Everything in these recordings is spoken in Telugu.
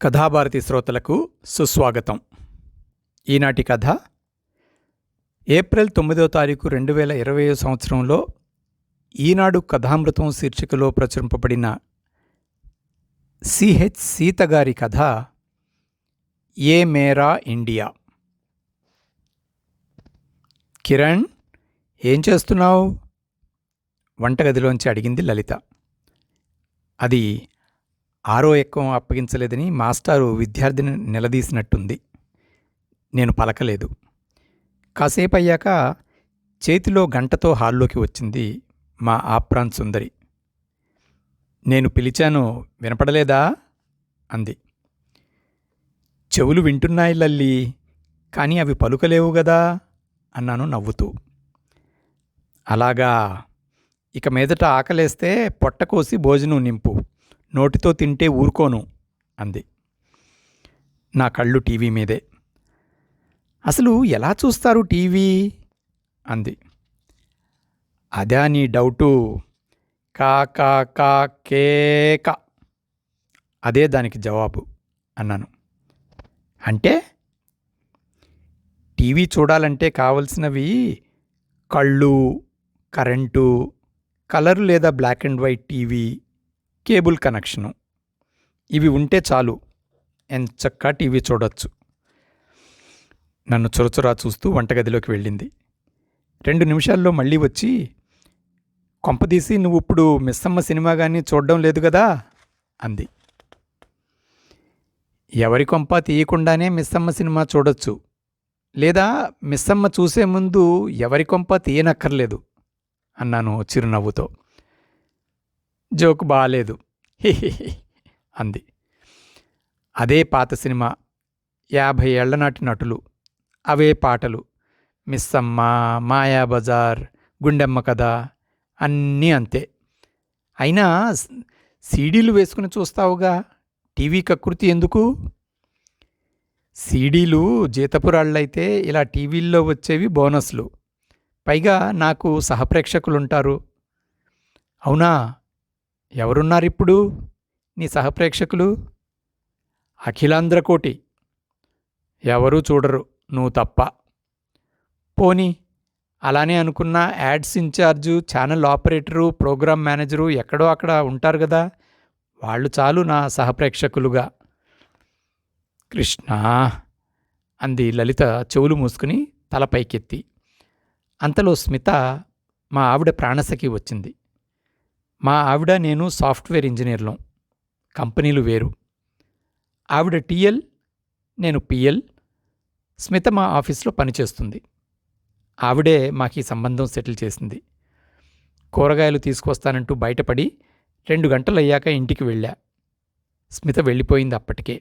కథాభారతి శ్రోతలకు సుస్వాగతం. ఈనాటి కథ ఏప్రిల్ 9వ తారీఖు 2020 సంవత్సరంలో ఈనాడు కథామృతం శీర్షికలో ప్రచురింపబడిన సిహెచ్ సీత గారి కథ ఏ మేరా ఇండియా. కిరణ్, ఏం చేస్తున్నావు? వంటగదిలోంచి అడిగింది లలిత. అది ఆరో ఎక్కం అప్పగించలేదని మాస్టారు విద్యార్థిని నిలదీసినట్టుంది. నేను పలకలేదు. కాసేపు అయ్యాక చేతిలో గంటతో హాల్లోకి వచ్చింది మా ఆప్రాన్ సుందరి. నేను పిలిచాను, వినపడలేదా అంది. చెవులు వింటున్నాయి లల్లి, కానీ అవి పలుకలేవు గదా అన్నాను నవ్వుతూ. అలాగా, ఇక మీదట ఆకలేస్తే పొట్ట కోసి భోజనం నింపు, నోటితో తింటే ఊరుకోను అంది. నా కళ్ళు టీవీ మీదే. అసలు ఎలా చూస్తారు టీవీ అంది. అదా నీ డౌటు? కా కా కా కేక, అదే దానికి జవాబు అన్నాను. అంటే టీవీ చూడాలంటే కావలసినవి కళ్ళు, కరెంటు, కలర్ లేదా black and white TV, cable connection. ఇవి ఉంటే చాలు, ఎంచక్కా టీవీ చూడొచ్చు. నన్ను చొరచొరా చూస్తూ వంటగదిలోకి వెళ్ళింది. 2 నిమిషాల్లో మళ్ళీ వచ్చి, కొంపదీసి నువ్వు ఇప్పుడు మిస్సమ్మ సినిమా కానీ చూడడం లేదు కదా అంది. ఎవరి కొంప తీయకుండానే మిస్సమ్మ సినిమా చూడొచ్చు, లేదా మిస్సమ్మ చూసే ముందు ఎవరి కొంప తీయనక్కర్లేదు అన్నాను చిరునవ్వుతో. జోకు బాలేదు, హిహిహి అంది. అదే పాత సినిమా, 50 ఏళ్ల నాటి నటులు, అవే పాటలు, మిస్సమ్మ, మాయాబజార్, గుండెమ్మ కథ, అన్నీ అంతే. అయినా సీడీలు వేసుకుని చూస్తావుగా, టీవీ కకృతి ఎందుకు? సీడీలు జీతపురాళ్ళైతే ఇలా టీవీల్లో వచ్చేవి బోనస్లు. పైగా నాకు సహప్రేక్షకులుంటారు. అవునా? ఎవరున్నారిప్పుడు నీ సహప్రేక్షకులు? అఖిలాంధ్రకోటి. ఎవరూ చూడరు, నువ్వు తప్ప. పోనీ అలానే అనుకున్నా ads incharge, channel operator, programme manager ఎక్కడో అక్కడ ఉంటారు కదా, వాళ్ళు చాలు నా సహప్రేక్షకులుగా. కృష్ణ అంది లలిత చెవులు మూసుకుని తల పైకెత్తి. అంతలో స్మిత, మా ఆవిడ ప్రాణసఖి వచ్చింది. మా ఆవిడ నేను సాఫ్ట్వేర్ ఇంజనీర్లం, కంపెనీలు వేరు. ఆవిడ టీఎల్, నేను పిఎల్. స్మిత మా ఆఫీస్లో పనిచేస్తుంది. ఆవిడే మాకు ఈ సంబంధం సెటిల్ చేసింది. కూరగాయలు తీసుకొస్తానంటూ బయటపడి 2 గంటలయ్యాక ఇంటికి వెళ్ళా. స్మిత వెళ్ళిపోయింది అప్పటికే.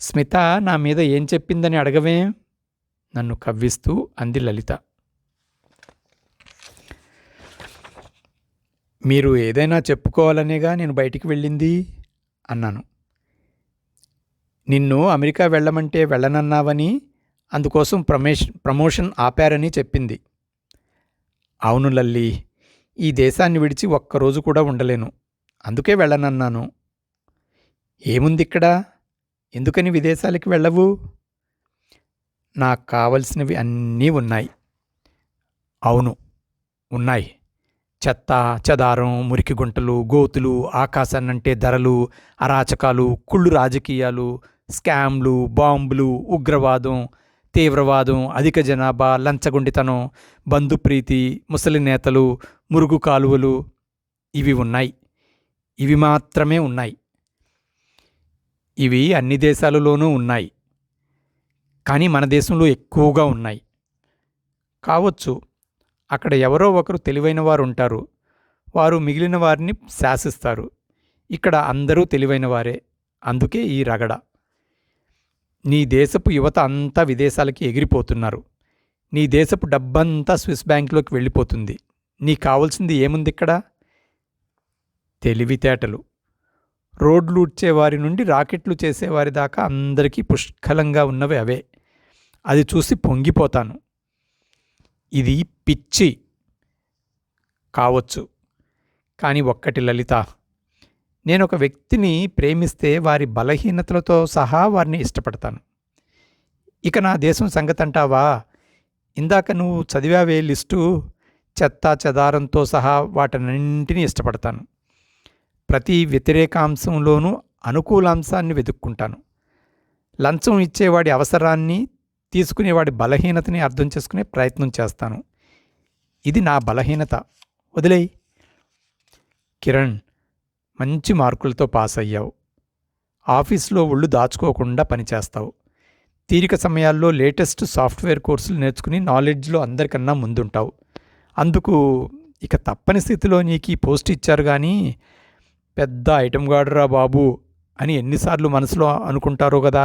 స్మిత నా మీద ఏం చెప్పిందని అడగవే నన్ను కవ్విస్తూ అంది లలిత. మీరు ఏదైనా చెప్పుకోవాలనేగా నేను బయటికి వెళ్ళింది అన్నాను. నిన్ను అమెరికా వెళ్ళమంటే వెళ్ళనన్నావని, అందుకోసం ప్రమోషన్ ఆపారని చెప్పింది. అవును లల్లి, ఈ దేశాన్ని విడిచి ఒక్కరోజు కూడా ఉండలేను, అందుకే వెళ్ళనన్నాను. ఏముందిక్కడ? ఎందుకని విదేశాలకి వెళ్ళవు? నాకు కావలసినవి అన్నీ ఉన్నాయి. అవును ఉన్నాయి. చెత్త చెదారం, మురికి గుంటలు, గోతులు, ఆకాశాన్నంటే ధరలు, అరాచకాలు, కుళ్ళు రాజకీయాలు, స్కామ్లు, బాంబులు, ఉగ్రవాదం, తీవ్రవాదం, అధిక జనాభా, లంచగొండితనం, బంధుప్రీతి, ముసలి నేతలు, మురుగు కాలువలు, ఇవి ఉన్నాయి. ఇవి మాత్రమే ఉన్నాయి. ఇవి అన్ని దేశాలలోనూ ఉన్నాయి, కానీ మన దేశంలో ఎక్కువగా ఉన్నాయి. కావచ్చు, అక్కడ ఎవరో ఒకరు తెలివైన వారు ఉంటారు, వారు మిగిలిన వారిని శాసిస్తారు. ఇక్కడ అందరూ తెలివైన వారే, అందుకే ఈ రగడ. నీ దేశపు యువత అంతా విదేశాలకి ఎగిరిపోతున్నారు. నీ దేశపు డబ్బంతా స్విస్ బ్యాంకులోకి వెళ్ళిపోతుంది. నీకు కావాల్సింది ఏముంది ఇక్కడ? తెలివితేటలు. రోడ్లు ఉడ్చేవారి నుండి రాకెట్లు చేసేవారి దాకా అందరికీ పుష్కలంగా ఉన్నవి అవే. అది చూసి పొంగిపోతాను. ఇది పిచ్చి కావచ్చు, కానీ ఒక్కటి లలిత, నేనొక వ్యక్తిని ప్రేమిస్తే వారి బలహీనతలతో సహా వారిని ఇష్టపడతాను. ఇక నా దేశం సంగతంటావా? ఇందాక నువ్వు చదివావే లిస్టు, చెత్తా చెదారంతో సహా వాటన్నింటినీ ఇష్టపడతాను. ప్రతి వ్యతిరేకాంశంలోనూ అనుకూలాంశాన్ని వెతుక్కుంటాను. లంచం ఇచ్చేవాడి అవసరాన్ని, తీసుకునేవాడి బలహీనతని అర్థం చేసుకునే ప్రయత్నం చేస్తాను. ఇది నా బలహీనత. వదిలేయ్. కిరణ్, మంచి మార్కులతో పాస్ అయ్యావు. ఆఫీస్లో ఒళ్ళు దాచుకోకుండా పనిచేస్తావు. తీరిక సమయాల్లో లేటెస్ట్ సాఫ్ట్వేర్ కోర్సులు నేర్చుకుని నాలెడ్జ్లో అందరికన్నా ముందుంటావు. అందుకు ఇక తప్పని స్థితిలో నీకు ఈ పోస్ట్ ఇచ్చారు కానీ, పెద్ద ఐటెం గాడురా బాబు అని ఎన్నిసార్లు మనసులో అనుకుంటారో కదా.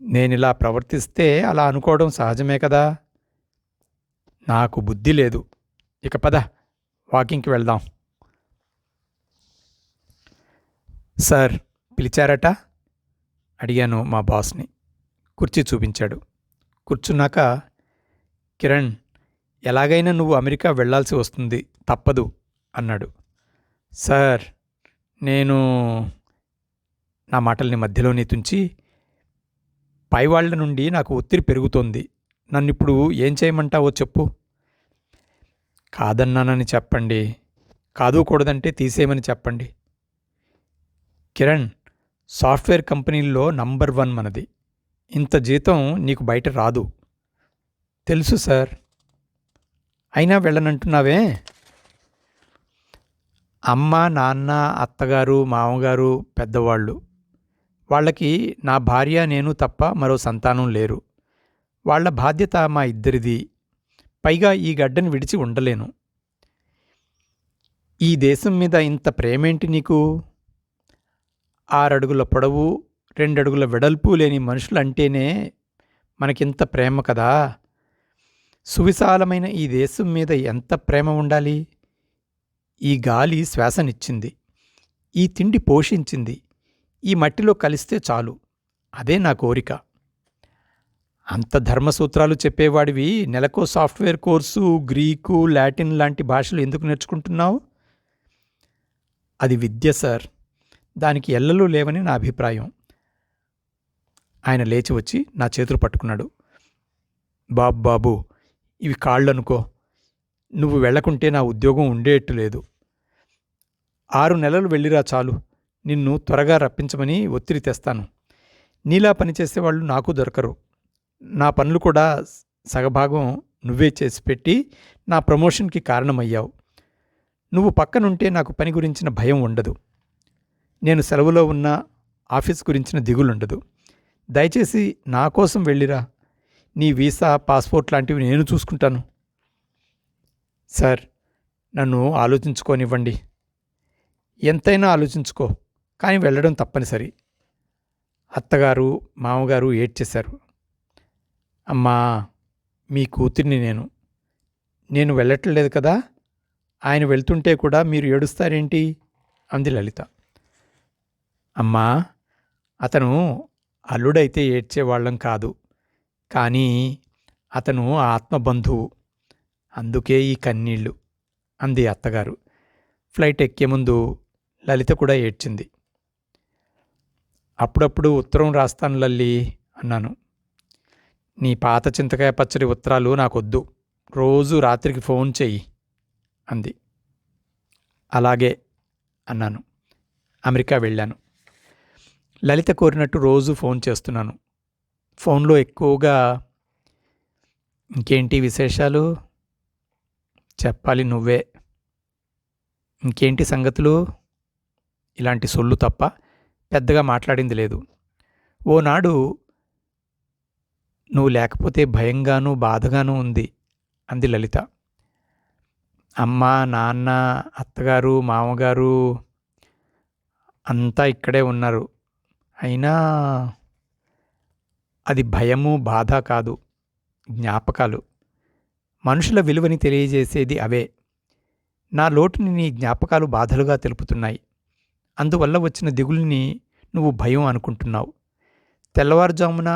నేనిలా ప్రవర్తిస్తే అలా అనుకోవడం సహజమే కదా. నాకు బుద్ధి లేదు. ఇక పద, వాకింగ్కి వెళ్దాం. సార్ పిలిచారట? అడిగాను మా బాస్ని. కుర్చీ చూపించాడు. కూర్చున్నాక, కిరణ్, ఎలాగైనా నువ్వు అమెరికా వెళ్ళాల్సి వస్తుంది, తప్పదు అన్నాడు. సార్ నేను నా మాటల్ని మధ్యలోనే తుంచి, పైవాళ్ల నుండి నాకు ఒత్తిడి పెరుగుతోంది. నన్నిప్పుడు ఏం చేయమంటావో చెప్పు. కాదన్నానని చెప్పండి. కాదుకూడదంటే తీసేయమని చెప్పండి. కిరణ్, సాఫ్ట్వేర్ కంపెనీల్లో నంబర్ 1 మనది. ఇంత జీతం నీకు బయట రాదు. తెలుసు సార్. అయినా వెళ్ళనంటున్నావే? అమ్మ, నాన్న, అత్తగారు, మామగారు పెద్దవాళ్ళు. వాళ్ళకి నా భార్య, నేను తప్ప మరో సంతానం లేరు. వాళ్ళ బాధ్యత మా ఇద్దరిది. పైగా ఈ గడ్డని విడిచి ఉండలేను. ఈ దేశం మీద ఇంత ప్రేమేంటి నీకు? 6 అడుగుల పొడవు, 2 అడుగుల వెడల్పు లేని మనుషులంటేనే మనకింత ప్రేమ కదా. సువిశాలమైన ఈ దేశం మీద ఎంత ప్రేమ ఉండాలి? ఈ గాలి శ్వాసనిచ్చింది, ఈ తిండి పోషించింది, ఈ మట్టిలో కలిస్తే చాలు. అదే నా కోరిక. అంత ధర్మసూత్రాలు చెప్పేవాడివి నెలకో సాఫ్ట్వేర్ కోర్సు, గ్రీకు, లాటిన్ లాంటి భాషలు ఎందుకు నేర్చుకుంటున్నావు? అది విద్య సార్. దానికి ఎల్లలు లేవని నా అభిప్రాయం. ఆయన లేచి వచ్చి నా చేతులు పట్టుకున్నాడు. బాబు, ఇవి కాళ్ళనుకో. నువ్వు వెళ్లకుంటే నా ఉద్యోగం ఉండేట్టు లేదు. 6 నెలలు వెళ్ళిరా చాలు. నిన్ను త్వరగా రప్పించమని ఒత్తిడి తెస్తాను. నీలా పనిచేసేవాళ్ళు నాకు దొరకరు. నా పనులు కూడా సగభాగం నువ్వే చేసి పెట్టి నా ప్రమోషన్కి కారణమయ్యావు. నువ్వు పక్కనుంటే నాకు పని గురించిన భయం ఉండదు. నేను సెలవులో ఉన్న ఆఫీస్ గురించిన దిగులుండదు. దయచేసి నా కోసం వెళ్ళిరా. నీ వీసా, పాస్పోర్ట్ లాంటివి నేను చూసుకుంటాను. సార్, నన్ను ఆలోచించుకోనివ్వండి. ఎంతైనా ఆలోచించుకో, కానీ వెళ్ళడం తప్పనిసరి. అత్తగారు, మామగారు ఏడ్చేశారు. అమ్మా, మీ కూతుర్ని నేను వెళ్ళట్లేదు కదా. ఆయన వెళ్తుంటే కూడా మీరు ఏడుస్తారేంటి? అంది లలిత. అమ్మా, అతను అల్లుడైతే ఏడ్చేవాళ్ళం కాదు, కానీ అతను ఆత్మబంధువు, అందుకే ఈ కన్నీళ్ళు అంది అత్తగారు. ఫ్లైట్ ఎక్కే ముందు లలిత కూడా ఏడ్చింది. అప్పుడప్పుడు ఉత్తరం రాస్తాను లల్లి అన్నాను. నీ పాత చింతకాయ పచ్చడి ఉత్తరాలు నాకొద్దు. రోజు రాత్రికి ఫోన్ చెయ్యి అంది. అలాగే అన్నాను. అమెరికా వెళ్ళాను. లలిత కోరినట్టు రోజు ఫోన్ చేస్తున్నాను. ఫోన్లో ఎక్కువగా, ఇంకేంటి విశేషాలు? చెప్పాలి నువ్వే. ఇంకేంటి సంగతులు? ఇలాంటి సొల్లు తప్ప పెద్దగా మాట్లాడింది లేదు. ఓనాడు నువ్వు లేకపోతే భయంగానూ బాధగానూ ఉంది అంది లలిత. అమ్మ, నాన్న, అత్తగారు, మామగారు అంతా ఇక్కడే ఉన్నారు. అయినా అది భయము, బాధ కాదు, జ్ఞాపకాలు. మనుషుల విలువని తెలియజేసేది అవే. నా లోటుని నీ జ్ఞాపకాలు బాధలుగా తెలుపుతున్నాయి. అందువల్ల వచ్చిన దిగులుని నువ్వు భయం అనుకుంటున్నావు. తెల్లవారుజామున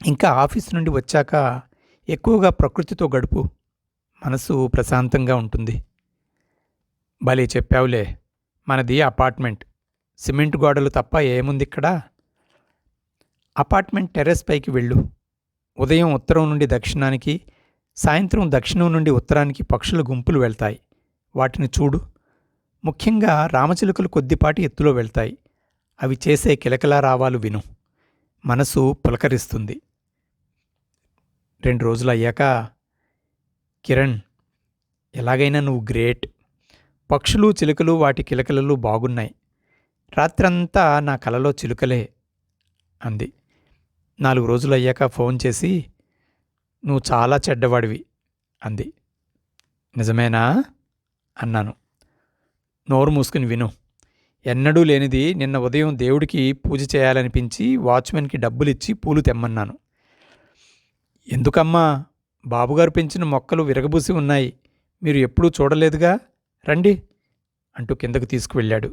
ఇంకా ఆఫీస్ నుండి వచ్చాక ఎక్కువగా ప్రకృతితో గడుపు. మనసు ప్రశాంతంగా ఉంటుంది. భలే చెప్పావులే. మనది అపార్ట్మెంట్. సిమెంట్ గోడలు తప్ప ఏముందిక్కడ? అపార్ట్మెంట్ టెర్రస్ పైకి వెళ్ళు. ఉదయం ఉత్తరం నుండి దక్షిణానికి, సాయంత్రం దక్షిణం నుండి ఉత్తరానికి పక్షుల గుంపులు వెళ్తాయి. వాటిని చూడు. ముఖ్యంగా రామచిలుకలు కొద్దిపాటి ఎత్తులో వెళ్తాయి. అవి చేసే కిలకిలా రావాలు విను. మనసు పులకరిస్తుంది. 2 రోజులయ్యాక, కిరణ్, ఎలాగైనా నువ్వు గ్రేట్. పక్షులు చిలుకలు వాటి కిలకిలలు బాగున్నాయి. రాత్రంతా నా కలలో చిలుకలే అంది. 4 రోజులయ్యాక ఫోన్ చేసి, నువ్వు చాలా చెడ్డవాడివి అంది. నిజమేనా అన్నాను. నోరు మూసుకుని విను. ఎన్నడూ లేనిది నిన్న ఉదయం దేవుడికి పూజ చేయాలనిపించి వాచ్మెన్కి డబ్బులిచ్చి పూలు తెమ్మన్నాను. ఎందుకమ్మా? బాబుగారు పెంచిన మొక్కలు విరగబూసి ఉన్నాయి. మీరు ఎప్పుడూ చూడలేదుగా, రండి అంటూ కిందకు తీసుకువెళ్ళాడు.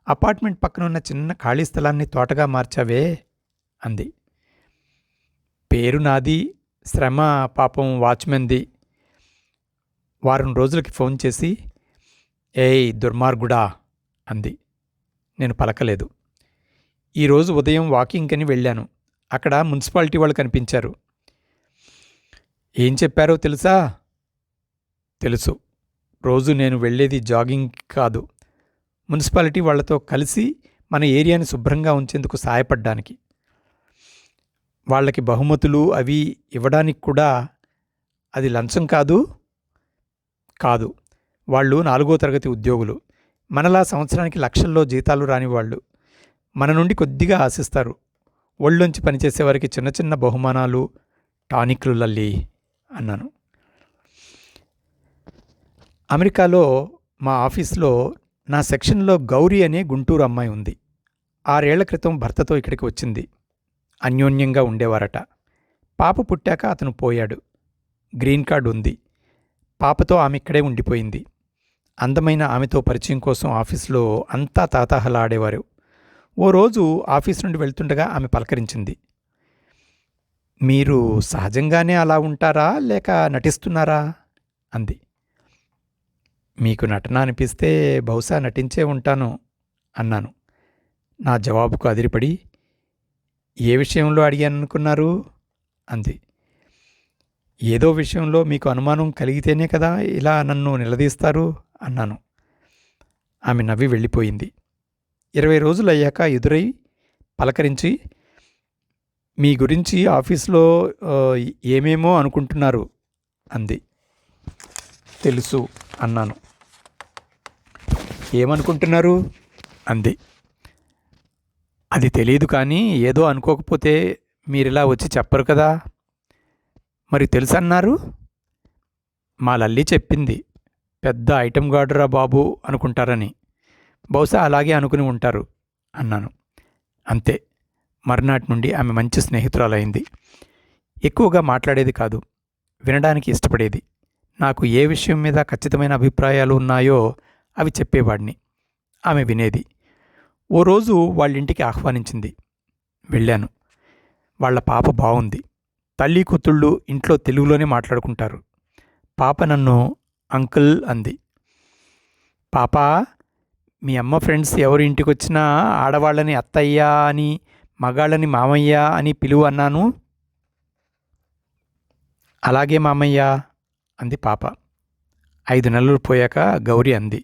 అపార్ట్మెంట్ పక్కనున్న చిన్న ఖాళీ స్థలాన్ని తోటగా మార్చావే అంది. పేరు నాది, శ్రమ పాపం వాచ్మెన్ది. వారం రోజులకి ఫోన్ చేసి, ఏయ్ దుర్మార్గుడా అంది. నేను పలకలేదు. ఈరోజు ఉదయం వాకింగ్కని వెళ్ళాను. అక్కడ మున్సిపాలిటీ వాళ్ళు కనిపించారు. ఏం చెప్పారో తెలుసా? తెలుసు. రోజు నేను వెళ్ళేది జాగింగ్ కాదు, మున్సిపాలిటీ వాళ్లతో కలిసి మన ఏరియాని శుభ్రంగా ఉంచేందుకు సాయపడ్డానికి. వాళ్ళకి బహుమతులు అవి ఇవ్వడానికి కూడా. అది లంచం కాదు? కాదు. వాళ్ళు 4వ తరగతి ఉద్యోగులు. మనలా సంవత్సరానికి లక్షల్లో జీతాలు రానివాళ్ళు. మన నుండి కొద్దిగా ఆశిస్తారు. ఒళ్ళొంచి పనిచేసేవారికి చిన్న చిన్న బహుమానాలు, టానిక్లు లల్లి అన్నాను. అమెరికాలో మా ఆఫీస్లో నా సెక్షన్లో గౌరీ అనే గుంటూరు అమ్మాయి ఉంది. 6 ఏళ్ల క్రితం భర్తతో ఇక్కడికి వచ్చింది. అన్యోన్యంగా ఉండేవారట. పాప పుట్టాక అతను పోయాడు. గ్రీన్ కార్డు ఉంది. పాపతో ఆమె ఇక్కడే ఉండిపోయింది. అందమైన ఆమెతో పరిచయం కోసం ఆఫీసులో అంతా తాతాహలాడేవారు. ఓ రోజు ఆఫీస్ నుండి వెళ్తుండగా ఆమె పలకరించింది. మీరు సహజంగానే అలా ఉంటారా లేక నటిస్తున్నారా అంది. మీకు నటన అనిపిస్తే బహుశా నటించే ఉంటాను అన్నాను. నా జవాబుకు అదిరిపడి, ఏ విషయంలో అడిగాననుకున్నారు అంది. ఏదో విషయంలో మీకు అనుమానం కలిగితేనే కదా ఇలా నన్ను నిలదీస్తారు అన్నాను. ఆమె నవ్వి వెళ్ళిపోయింది. 20 రోజులయ్యాక ఎదురై పలకరించి, మీ గురించి ఆఫీస్లో ఏమేమో అనుకుంటున్నారు అంది. తెలుసు అన్నాను. ఏమనుకుంటున్నారు అంది. అది తెలియదు కానీ ఏదో అనుకోకపోతే మీరిలా వచ్చి చెప్పరు కదా. మరి తెలుసన్నారు? మా లల్లి చెప్పింది. పెద్ద ఐటెం గార్డురా బాబు అనుకుంటారని. బహుశా అలాగే అనుకుని ఉంటారు అన్నాను. అంతే. మర్నాటి నుండి ఆమె మంచి స్నేహితురాలైంది. ఎక్కువగా మాట్లాడేది కాదు, వినడానికి ఇష్టపడేది. నాకు ఏ విషయం మీద ఖచ్చితమైన అభిప్రాయాలు ఉన్నాయో అవి చెప్పేవాడిని. ఆమె వినేది. ఓ రోజు వాళ్ళింటికి ఆహ్వానించింది. వెళ్ళాను. వాళ్ళ పాప బావుంది. తల్లి కూతుళ్ళు ఇంట్లో తెలుగులోనే మాట్లాడుకుంటారు. పాప నన్ను అంకుల్ అంది. పాపా, మీ అమ్మ ఫ్రెండ్స్ ఎవరి ఇంటికొచ్చినా ఆడవాళ్ళని అత్తయ్య అని, మగాళ్ళని మామయ్య అని పిలువు అన్నాను. అలాగే మామయ్య అంది పాప. 5 నెలలు పోయాక గౌరీ అంది,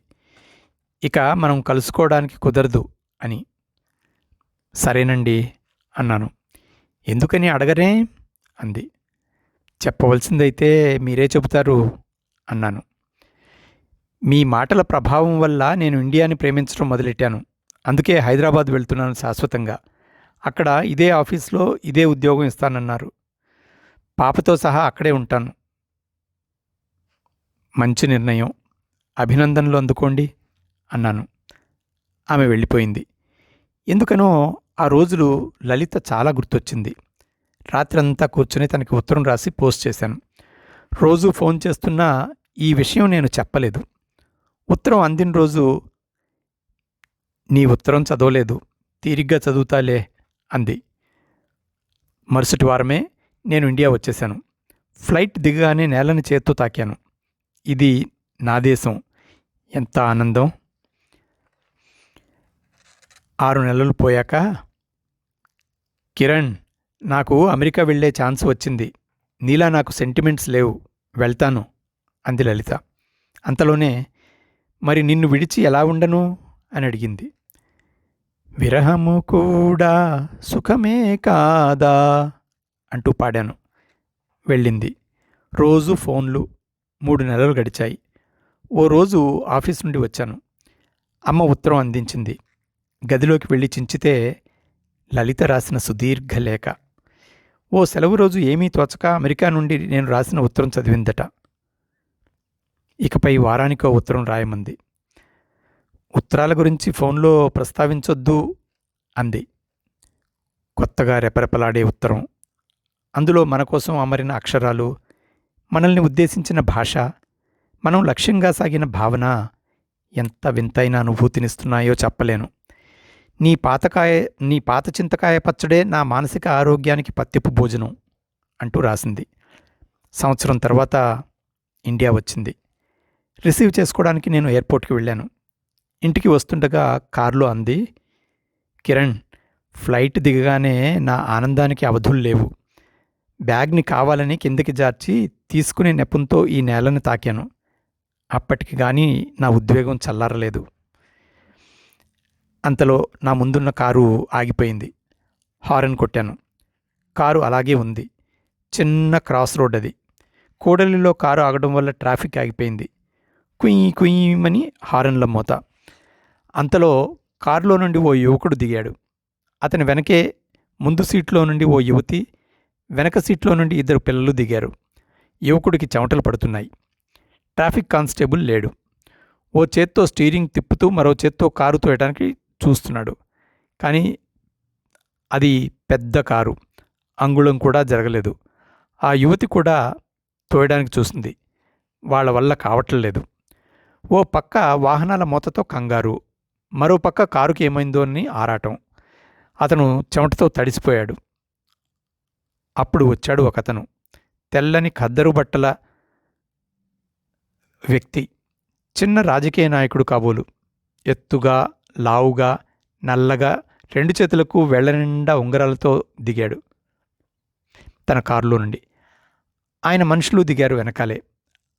ఇక మనం కలుసుకోవడానికి కుదరదు అని. సరేనండి అన్నాను. ఎందుకని అడగరే అంది. చెప్పవలసిందైతే మీరే చెబుతారు అన్నాను. మీ మాటల ప్రభావం వల్ల నేను ఇండియాని ప్రేమించడం మొదలెట్టాను. అందుకే హైదరాబాద్ వెళ్తున్నాను శాశ్వతంగా. అక్కడ ఇదే ఆఫీస్లో ఇదే ఉద్యోగం ఇస్తానన్నారు. పాపతో సహా అక్కడే ఉంటాను. మంచి నిర్ణయం. అభినందనలు అందుకోండి అన్నాను. ఆమె వెళ్ళిపోయింది. ఎందుకనో ఆ రోజులు లలిత చాలా గుర్తొచ్చింది. రాత్రంతా కూర్చుని తనకి ఉత్తరం రాసి పోస్ట్ చేశాను. రోజు ఫోన్ చేస్తున్నా ఈ విషయం నేను చెప్పలేదు. ఉత్తరం అందిన రోజు, నీ ఉత్తరం చదవలేదు, తీరిగ్గా చదువుతాలే అంది. మరుసటి వారమే నేను ఇండియా వచ్చేశాను. ఫ్లైట్ దిగగానే నేలని చేత్తో తాకాను. ఇది నా దేశం, ఎంత ఆనందం. 6 నెలలు పోయాక, కిరణ్, నాకు అమెరికా వెళ్ళే ఛాన్స్ వచ్చింది. నీలా నాకు సెంటిమెంట్స్ లేవు, వెళ్తాను అంది లలిత. అంతలోనే, మరి నిన్ను విడిచి ఎలా ఉండను అని అడిగింది. విరహము కూడా సుఖమే కాదా అంటూ పాడాను. వెళ్ళింది. రోజు ఫోన్లు. 3 నెలలు గడిచాయి. ఓ రోజు ఆఫీస్ నుండి వచ్చాను. అమ్మ ఉత్తరం అందించింది. గదిలోకి వెళ్ళి చించితే లలిత రాసిన సుదీర్ఘ లేఖ. ఓ సెలవు రోజు ఏమీ తోచక అమెరికా నుండి నేను రాసిన ఉత్తరం చదివిందట. ఇకపై వారానికో ఉత్తరం రాయమంది. ఉత్తరాల గురించి ఫోన్లో ప్రస్తావించొద్దు అంది. కొత్తగా రెపరెపలాడే ఉత్తరం. అందులో మన కోసం అమరిన అక్షరాలు, మనల్ని ఉద్దేశించిన భాష, మనం లక్ష్యంగా సాగిన భావన ఎంత వింతైన అనుభూతినిస్తున్నాయో చెప్పలేను. నీ పాత చింతకాయ పచ్చడే నా మానసిక ఆరోగ్యానికి పత్తిపు భోజనం అంటూ రాసింది. సంవత్సరం తర్వాత ఇండియా వచ్చింది. రిసీవ్ చేసుకోవడానికి నేను ఎయిర్పోర్ట్కి వెళ్ళాను. ఇంటికి వస్తుండగా కారులో అంది, కిరణ్, ఫ్లైట్ దిగగానే నా ఆనందానికి అవధులు లేవు. బ్యాగ్ని కావాలని కిందకి జార్చి తీసుకునే నెపంతో ఈ నేలని తాకాను. అప్పటికి కానీ నా ఉద్వేగం చల్లారలేదు. అంతలో నా ముందున్న కారు ఆగిపోయింది. హారన్ కొట్టాను. కారు అలాగే ఉంది. చిన్న క్రాస్ రోడ్ అది. కూడలిలో కారు ఆగడం వల్ల ట్రాఫిక్ ఆగిపోయింది. కుయ్యి కుయ్యమని హారన్ల మోత. అంతలో కారులో నుండి ఓ యువకుడు దిగాడు. అతని వెనకే ముందు సీట్లో నుండి ఓ యువతి, వెనక సీట్లో నుండి 2 పిల్లలు దిగారు. యువకుడికి చెమటలు పడుతున్నాయి. ట్రాఫిక్ కానిస్టేబుల్ లేడు. ఓ చేత్తో స్టీరింగ్ తిప్పుతూ మరో చేత్తో కారు తోయడానికి చూస్తున్నాడు. కానీ అది పెద్ద కారు. అంగుళం కూడా జరగలేదు. ఆ యువతి కూడా తోయడానికి చూసింది. వాళ్ళ వల్ల కావట్లేదు. ఓ పక్క వాహనాల మోతతో కంగారు, మరో పక్క కారుకి ఏమైందో అని ఆరాటం. అతను చెమటతో తడిసిపోయాడు. అప్పుడు వచ్చాడు ఒకతను. తెల్లని ఖద్దరు బట్టల వ్యక్తి. చిన్న రాజకీయ నాయకుడు కాబోలు. ఎత్తుగా, లావుగా, నల్లగా, 2 చేతులకు వేళ్ల నిండా ఉంగరాలతో దిగాడు తన కారులో నుండి. ఆయన మనుషులు దిగారు వెనకాలే.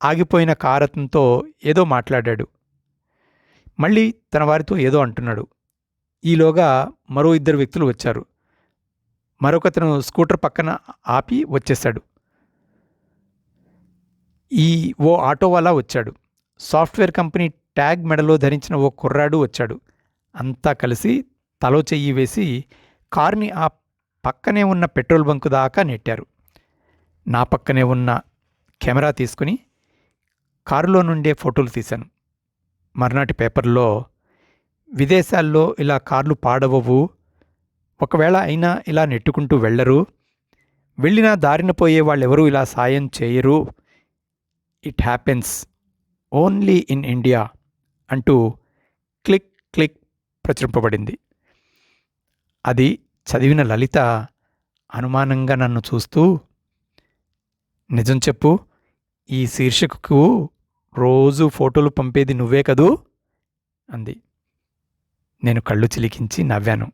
ఆగిపోయిన కారతంతో ఏదో మాట్లాడాడు. మళ్ళీ తన వారితో ఏదో అంటున్నాడు. ఈలోగా మరో 2 వ్యక్తులు వచ్చారు. మరొకతను స్కూటర్ పక్కన ఆపి వచ్చేశాడు. ఓ ఆటోవాలా వచ్చాడు. సాఫ్ట్వేర్ కంపెనీ ట్యాగ్ మెడలో ధరించిన ఓ కుర్రాడు వచ్చాడు. అంతా కలిసి తలో చెయ్యి వేసి కారుని ఆ పక్కనే ఉన్న పెట్రోల్ బంకు దాకా నెట్టారు. నా పక్కనే ఉన్న కెమెరా తీసుకుని కారులో నుండే ఫోటోలు తీశాను. మర్నాటి పేపర్లో, విదేశాల్లో ఇలా కార్లు పాడవవు, ఒకవేళ అయినా ఇలా నెట్టుకుంటూ వెళ్ళరు, వెళ్ళినా దారిన పోయే వాళ్ళెవరూ ఇలా సాయం చేయరు, it happens only in India అంటూ క్లిక్ క్లిక్ ప్రచురింపబడింది. అది చదివిన లలిత అనుమానంగా నన్ను చూస్తూ, నిజం చెప్పు, ఈ శీర్షికకు రోజు ఫోటోలు పంపేది నువ్వే కదూ అంది. నేను కళ్ళు చిలికించి నవ్వాను.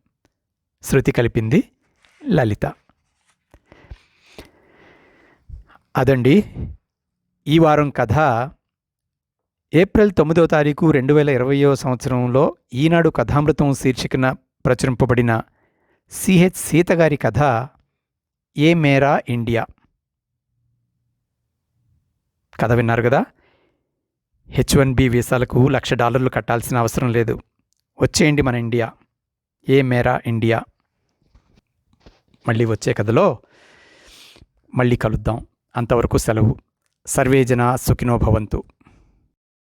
శృతి కలిపింది లలిత. అదండి ఈ వారం కథ. ఏప్రిల్ 9వ తారీఖు 2020వ సంవత్సరంలో ఈనాడు కథామృతం శీర్షికన ప్రచురింపబడిన సిహెచ్ సీత గారి కథ ఏ మేరా ఇండియా. కథ విన్నారు కదా. H1B వీసాలకు $1,00,000 కట్టాల్సిన అవసరం లేదు. వచ్చేయండి మన ఇండియా. ఏ మేరా ఇండియా. మళ్ళీ వచ్చే కథలో మళ్ళీ కలుద్దాం. అంతవరకు సెలవు. సర్వేజన సుఖినో భవంతు.